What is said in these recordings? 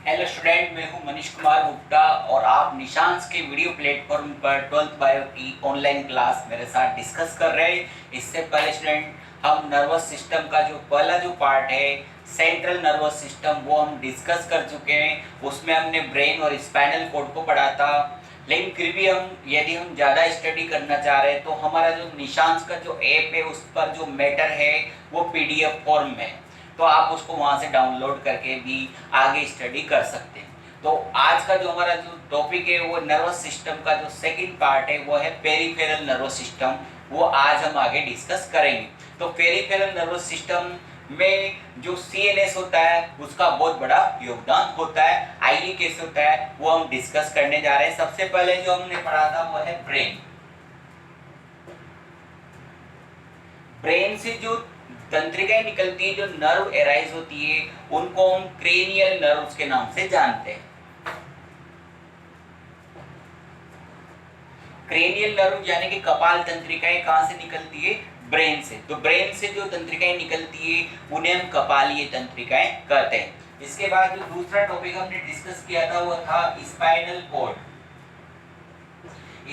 Hello student, मैं हूं मनीष कुमार गुप्ता और आप निशांस के वीडियो प्लेटफॉर्म पर 12th बायो की ऑनलाइन क्लास मेरे साथ डिस्कस कर रहे हैं। इससे पहले स्टूडेंट हम नर्वस सिस्टम का जो पहला जो पार्ट है सेंट्रल नर्वस सिस्टम वो हम डिस्कस कर चुके हैं। उसमें हमने ब्रेन और स्पाइनल कॉर्ड को पढ़ा था, लेकिन फिर भी हम यदि हम ज़्यादा स्टडी करना चाह रहे हैं तो हमारा जो निशांस का जो ऐप है उस पर जो मैटर है वो पीडीएफ फॉर्म में है, तो आप उसको वहां से डाउनलोड करके भी आगे स्टडी कर सकते हैं। तो आज का जो हमारा जो टॉपिक है वो नर्वस सिस्टम का जो सेकंड पार्ट है वो है पेरिफेरल नर्वस सिस्टम। वो आज हम आगे डिस्कस करेंगे। तो पेरिफेरल नर्वस सिस्टम में जो सीएनएस होता है उसका बहुत बड़ा योगदान होता है। आइए कैसे होता है वो हम डिस्कस करने जा रहे हैं। सबसे पहले जो हमने पढ़ा था वो है ब्रेन। ब्रेन से जो तंत्रिकाएं निकलती है, जो नर्व एराइज होती है, उनको हम क्रेनियल नर्व्स के नाम से जानते हैं। क्रेनियल नर्व यानी कि कपाल तंत्रिकाएं कहां से निकलती है? ब्रेन से। तो ब्रेन से जो तंत्रिकाएं निकलती है उन्हें हम कपालीय तंत्रिकाएं कहते हैं। इसके बाद जो दूसरा टॉपिक हमने डिस्कस किया था वो था स्पाइनल कॉर्ड।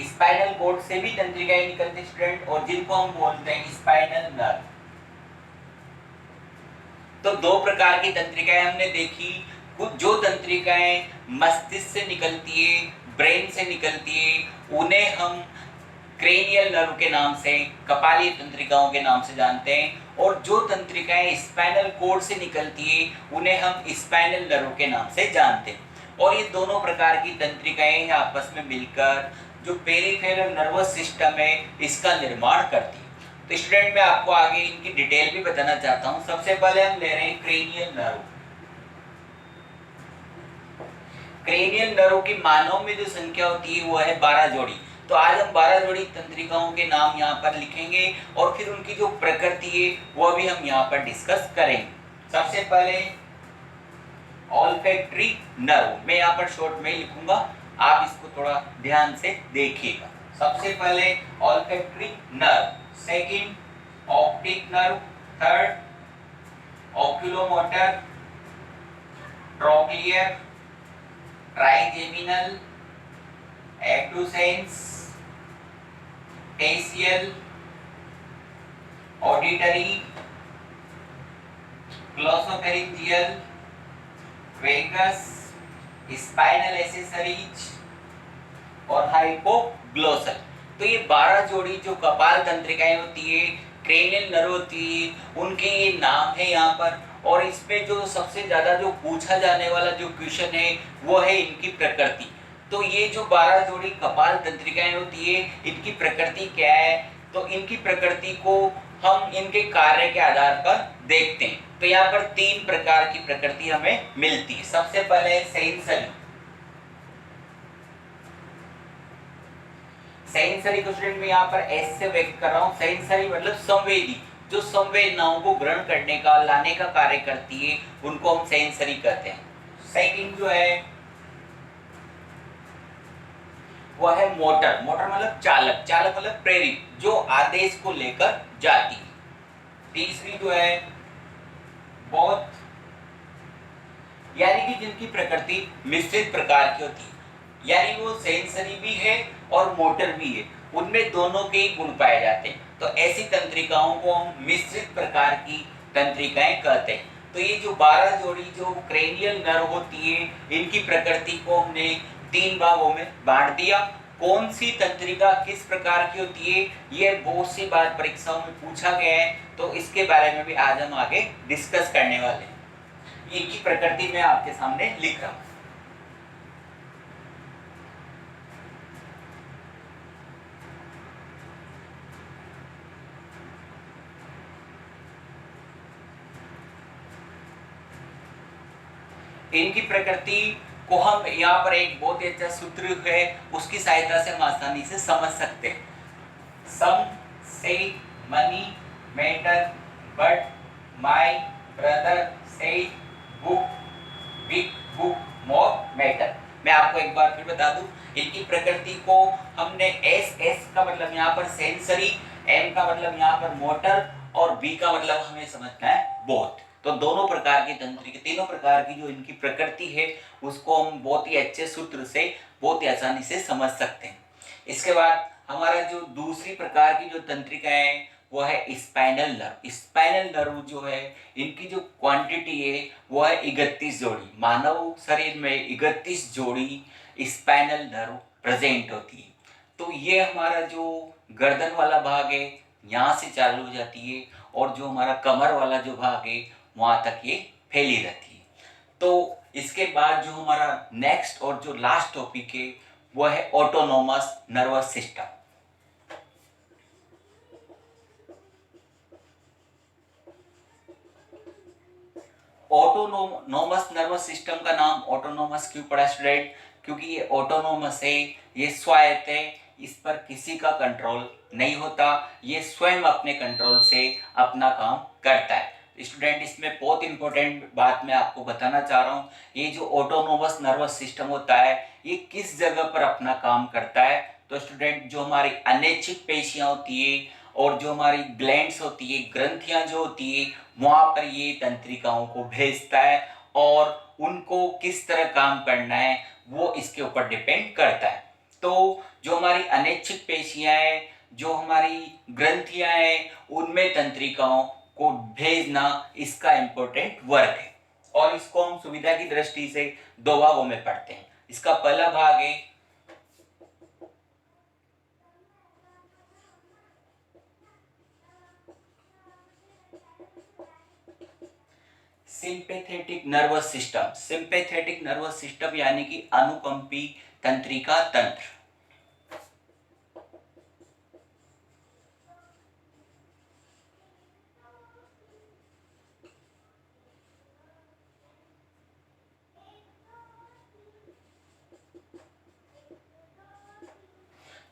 स्पाइनल कॉर्ड से भी तंत्रिकाएं निकलती स्टूडेंट, और जिनको हम बोलते हैं स्पाइनल नर्व। तो दो प्रकार की तंत्रिकाएं हमने देखी। कुछ जो तंत्रिकाएं मस्तिष्क से निकलती है, ब्रेन से निकलती है, उन्हें हम क्रेनियल नर्व के नाम से, कपालीय तंत्रिकाओं के नाम से जानते हैं। और जो तंत्रिकाएं स्पाइनल कॉर्ड से निकलती है उन्हें हम स्पाइनल नर्व के नाम से जानते हैं। और ये दोनों प्रकार की तंत्रिकाएं आपस में मिलकर जो पेरिफेरल नर्वस सिस्टम है इसका निर्माण करती है। तो स्टूडेंट मैं आपको आगे इनकी डिटेल भी बताना चाहता हूं। सबसे पहले हम ले रहे हैं क्रेनियल नर्व। क्रेनियल नर्व की मानव में जो संख्या होती है वो है 12 जोड़ी। तो आज हम 12 जोड़ी तंत्रिकाओं के नाम यहाँ पर लिखेंगे और फिर उनकी जो प्रकृति है वो भी हम यहाँ पर डिस्कस करेंगे। सबसे पहले ऑल्फैक्टरी नर्व, मैं यहाँ पर शॉर्ट में लिखूंगा, आप इसको थोड़ा ध्यान से देखिएगा। सबसे पहले olfactory nerve, second optic nerve, third oculomotor, trochlear, trigeminal, abducens, facial, auditory, glossopharyngeal, vagus, spinal accessories और हाइपोग्लोसल। तो ये 12 जोड़ी जो कपाल तंत्रिकाएं होती है, क्रेनियल नर्व होती है, उनके ये नाम है यहाँ पर। और इसमें जो सबसे ज्यादा जो पूछा जाने वाला जो क्वेश्चन है वो है इनकी प्रकृति। तो ये जो 12 जोड़ी कपाल तंत्रिकाएं होती है इनकी प्रकृति क्या है? तो इनकी प्रकृति को हम इनके कार्य के आधार पर देखते हैं। तो यहाँ पर 3 प्रकार की प्रकृति हमें मिलती है। सबसे पहले सेंसरी। सेंसरी को स्टूडेंट मैं यहाँ पर एस से व्यक्त कर रहा हूँ। सेंसरी मतलब संवेदी, जो संवेदनाओं को ग्रहण करने का, लाने का कार्य करती है, उनको हम सेंसरी कहते हैं। सेकंड जो है वह है मोटर। मोटर मतलब चालक, चालक मतलब प्रेरित, जो आदेश को लेकर जाती है। तीसरी जो है बोथ, यानी कि जिनकी प्रकृति मिश्रित प्रकार की होती है, यानी वो सेंसरी भी है और मोटर भी है, उनमें दोनों के ही गुण पाए जाते हैं। तो ऐसी तंत्रिकाओं को हम मिश्रित प्रकार की तंत्रिकाएं कहते हैं। तो ये जो 12 जोड़ी जो क्रेनियल नर्व होती है इनकी प्रकृति को हमने 3 भागों में बांट दिया। कौन सी तंत्रिका किस प्रकार की होती है ये बहुत सी बार परीक्षाओं में पूछा गया है, तो इसके बारे में भी आज हम आगे डिस्कस करने वाले हैं। इनकी प्रकृति मैं आपके सामने लिख रहा हूं। इनकी प्रकृति को हम यहाँ पर एक बहुत ही अच्छा सूत्र है उसकी सहायता से हम आसानी से समझ सकते हैं। Some say money matter but my brother say book big book more matter. मैं आपको एक बार फिर बता दूं, इनकी प्रकृति को हमने एस, एस का मतलब यहाँ पर सेंसरी, एम का मतलब यहाँ पर मोटर और बी का मतलब हमें समझना है बोथ। तो दोनों प्रकार की तंत्रिका, तीनों प्रकार की जो इनकी प्रकृति है उसको हम बहुत ही अच्छे सूत्र से बहुत ही आसानी से समझ सकते हैं। इसके बाद हमारा जो दूसरी प्रकार की जो तंत्रिका है वो है स्पाइनल नर्व। स्पाइनल नर्व जो है इनकी जो क्वांटिटी है वो है 31 जोड़ी। मानव शरीर में 31 जोड़ी स्पाइनल नर्व प्रेजेंट होती है। तो ये हमारा जो गर्दन वाला भाग है यहाँ से चालू हो जाती है और जो हमारा कमर वाला जो भाग है वहाँ तक ये फैली रहती है। तो इसके बाद जो हमारा नेक्स्ट और जो लास्ट टॉपिक है वो है autonomous nervous system. Autonomous nervous system का नाम ऑटोनोमस क्यों पड़ा स्टूडेंट? क्योंकि ये ऑटोनोमस है, ये स्वायत्त है, इस पर किसी का कंट्रोल नहीं होता, ये स्वयं अपने कंट्रोल से अपना काम करता है। स्टूडेंट इसमें बहुत इंपॉर्टेंट बात मैं आपको बताना चाह रहा हूँ, ये जो ऑटोनोमस नर्वस सिस्टम होता है ये किस जगह पर अपना काम करता है? तो स्टूडेंट जो हमारी अनैच्छिक पेशियां होती है और जो हमारी ग्लैंड्स होती है, ग्रंथियां जो होती है, वहां पर ये तंत्रिकाओं को भेजता है और उनको किस तरह काम करना है वो इसके ऊपर डिपेंड करता है। तो जो हमारी अनैच्छिक पेशियां हैं, जो हमारी ग्रंथियां हैं, उनमें तंत्रिकाओं को भेजना इसका इंपॉर्टेंट वर्क है। और इसको हम सुविधा की दृष्टि से दो भागों में पढ़ते हैं। इसका पहला भाग है sympathetic nervous system. Sympathetic nervous system यानी कि अनुकंपी तंत्रिका तंत्र।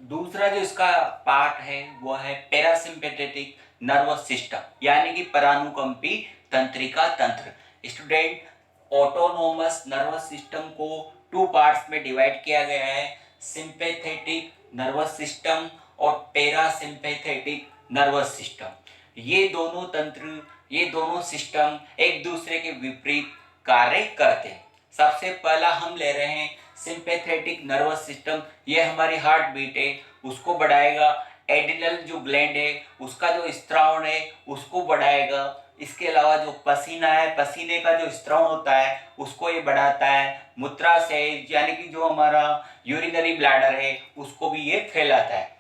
दूसरा जो इसका पार्ट है वो है पैरासिम्पेथेटिक नर्वस सिस्टम यानी कि परानुकंपी तंत्रिका तंत्र। स्टूडेंट ऑटोनोमस नर्वस सिस्टम को टू पार्ट्स में डिवाइड किया गया है, सिंपैथेटिक नर्वस सिस्टम और पैरासिम्पेथेटिक नर्वस सिस्टम। ये दोनों तंत्र, ये दोनों सिस्टम एक दूसरे के विपरीत कार्य करते हैं। सबसे पहला हम ले रहे हैं सिंपैथेटिक नर्वस सिस्टम। ये हमारी हार्ट बीट है उसको बढ़ाएगा, एड्रिनल जो ग्लैंड है उसका जो स्त्राव है उसको बढ़ाएगा। इसके अलावा जो पसीना है, पसीने का जो स्त्राव होता है उसको ये बढ़ाता है। मूत्राशय यानी कि जो हमारा यूरिनरी ब्लैडर है उसको भी ये फैलाता है।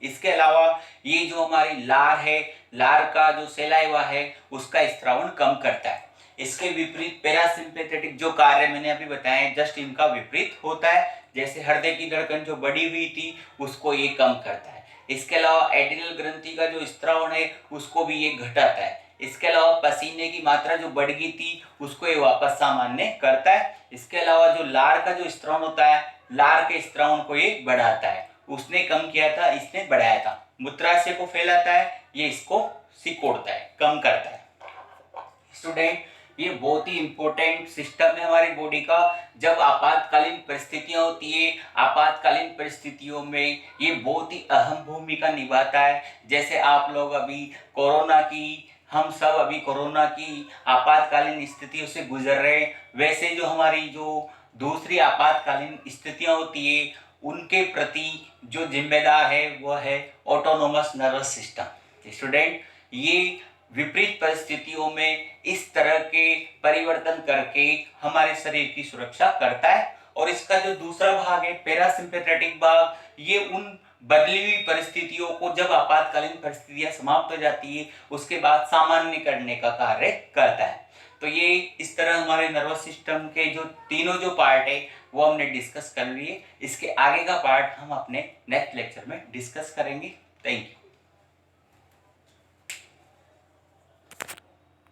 इसके अलावा ये जो हमारी लार है, लार का जो सेलाइवा है उसका स्त्रावण कम करता है। इसके विपरीत पैरासिम्पेथेटिक जो कार्य मैंने अभी बताया जस्ट इनका विपरीत होता है। जैसे हृदय की धड़कन जो बढ़ी हुई थी उसको ये कम करता है। इसके अलावा एड्रिनल ग्रंथि का जो स्त्रावण है उसको भी ये घटाता है। इसके अलावा पसीने की मात्रा जो बढ़ गई थी उसको ये वापस सामान्य करता है। इसके अलावा जो लार का जो स्त्रावण होता है, लार के स्त्रावण को ये बढ़ाता है। उसने कम किया था, इसने बढ़ाया था। मूत्राशय को फैलाता है, ये इसको सिकोड़ता है, कम करता है। स्टूडेंट ये बहुत ही इंपॉर्टेंट सिस्टम है हमारी बॉडी का। जब आपातकालीन परिस्थितियां होती है, आपातकालीन परिस्थितियों में ये बहुत ही अहम भूमिका निभाता है। जैसे आप लोग अभी कोरोना की, हम सब अभी कोरोना की आपातकालीन स्थितियों से गुजर रहे हैं, वैसे जो हमारी जो दूसरी आपातकालीन स्थितियां होती है उनके प्रति जो जिम्मेदार है वह है ऑटोनोमस नर्वस सिस्टम। स्टूडेंट ये विपरीत परिस्थितियों में इस तरह के परिवर्तन करके हमारे शरीर की सुरक्षा करता है। और इसका जो दूसरा भाग है पैरासिम्पेथेटिक भाग, ये उन बदली हुई परिस्थितियों को, जब आपातकालीन परिस्थितियां समाप्त हो जाती है उसके बाद सामान्य करने का कार्य करता है। तो ये इस तरह हमारे नर्वस सिस्टम के जो तीनों जो पार्ट है वो हमने डिस्कस कर लिए। इसके आगे का पार्ट हम अपने नेक्स्ट लेक्चर में डिस्कस करेंगे। Thank you.